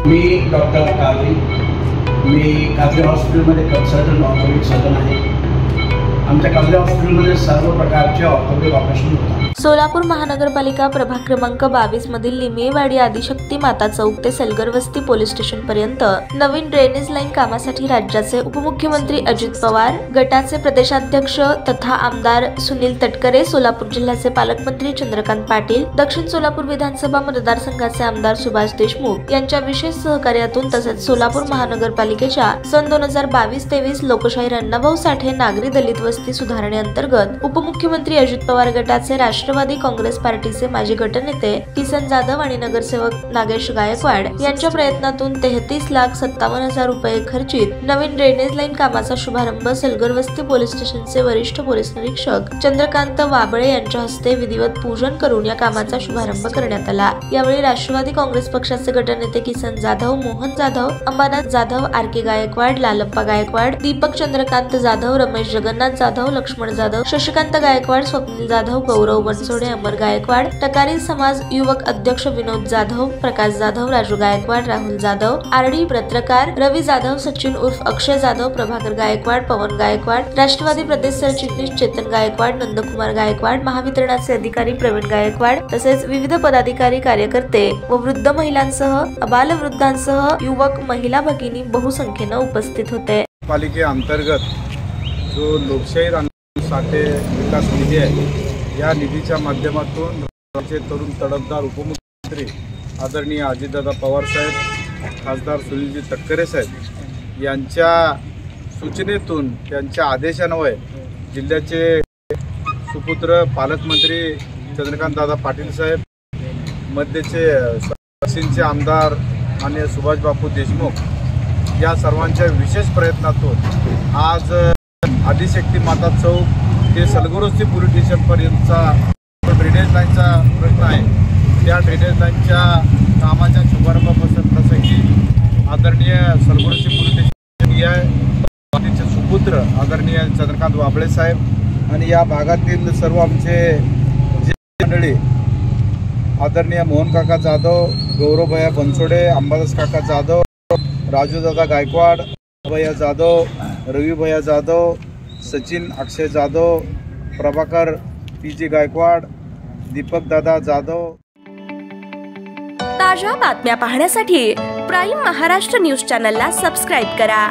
मी doctor cowrie, मी cowrie हॉस्पिटलमध्ये consultant orthopaedic surgeon आहे। आमच्या कावरी हॉस्पिटलमध्ये सर्व प्रकारचे ऑर्थोपेडिक ऑपरेशन होतात। सोलापूर महानगरपालिका प्रभाग क्रमांक 22 मधील लिमियेवाडी आदिशक्ती माता चौक ते सलगर वस्ती पोलीस स्टेशन पर्यंत नवीन ड्रेनेज लाईन कामासाठी राज्याचे उपमुख्यमंत्री अजित पवार, गटाचे प्रदेशाध्यक्ष तथा आमदार सुनील तटकरे, सोलापूर जिल्ह्याचे पालकमंत्री चंद्रकांत पाटील, दक्षिण सोलापूर विधानसभा मतदारसंघाचे आमदार सुभाष देशमुख यांच्या विशेष सहकार्यातून तसेच सोलापूर महानगरपालिकेच्या सन 2022-23 लोकशाहीर अण्णाभाऊ साठे नागरी दलित वस्ती सुधारणेअंतर्गत उपमुख्यमंत्री अजित पवार गटाचे राष्ट्रवादी काँग्रेस पार्टीचे माजी गटनेते किसन जाधव आणि नगरसेवक नागेश गायकवाड यांच्या प्रयत्नातून 33,57,000 रुपये खर्चित नवीन ड्रेनेज लाईन कामाचा शुभारंभ सलगर वस्ती पोलीस स्टेशनचे वरिष्ठ पोलीस निरीक्षक चंद्रकांत वाबळे यांच्या हस्ते विधिवत पूजन करून या कामाचा शुभारंभ करण्यात आला। यावेळी राष्ट्रवादी काँग्रेस पक्षाचे गटनेते किसन जाधव, मोहन जाधव, अंबानाथ जाधव, आर.के. गायकवाड, लालप्पा गायकवाड, दीपक चंद्रकांत जाधव, रमेश जगन्नाथ जाधव, लक्ष्मण जाधव, शशिकांत गायकवाड, स्वप्नील जाधव, गौरव बनसोडे, अमर गायकवाड, टकारी समाज युवक अध्यक्ष विनोद जाधव, प्रकाश जाधव, राजू गायकवाड, राहुल जाधव, आरडी पत्रकार रवी जाधव, सचिन उर्फ अक्षय जाधव, प्रभाकर गायकवाड, पवन गायकवाड, राष्ट्रवादी प्रदेश सरचिटणीस चेतन गायकवाड, नंदकुमार गायकवाड, महावितरणाचे अधिकारी प्रवीण गायकवाड तसेच विविध पदाधिकारी, कार्यकर्ते व वृद्ध महिलांसह अबालवृद्धांसह युवक, महिला भगिनी बहुसंख्येने उपस्थित होते। पालिकेअंतर्गत जो लोकशाहीर अण्णाभाऊ साठे विकास निधी आहे, या निधीच्या माध्यमातून राज्याचे तरुण तडफदार उपमुख्यमंत्री आदरणीय अजितदादा पवार साहेब, खासदार सुनीलजी तटकरे साहेब यांच्या सूचनेतून, त्यांच्या आदेशान्वये जिल्ह्याचे सुपुत्र पालकमंत्री चंद्रकांत दादा पाटील साहेब, मध्यचे वाशिमचे आमदार माननीय सुभाष बापू देशमुख या सर्वांच्या विशेष प्रयत्नातून आज आदिशक्ती माता चौक ते सलगर वस्ती पोलीस स्टेशनपर्यंतचा ड्रेनेज लाईनचा प्रश्न आहे, त्या ड्रेनेज लाईनच्या कामाच्या शुभारंभाप्रसंगी आदरणीय सलगर वस्ती पोलीस स्टेशन सुपुत्र आदरणीय चंद्रकांत वाबळे साहेब आणि या भागातील सर्व आमचे मंडळी आदरणीय मोहन काका जाधव, गौरवभैया बनसोडे, अंबादास काका जाधव, राजू दादा गायकवाड, भैया जाधव, रवी भैया जाधव, सचिन अक्षय जाधव, प्रभाकर पीजी गायकवाड, दीपक दादा जाधव। ताज्या बातम्या पाहण्यासाठी प्राईम महाराष्ट्र न्यूज चॅनलला सबस्क्राईब करा।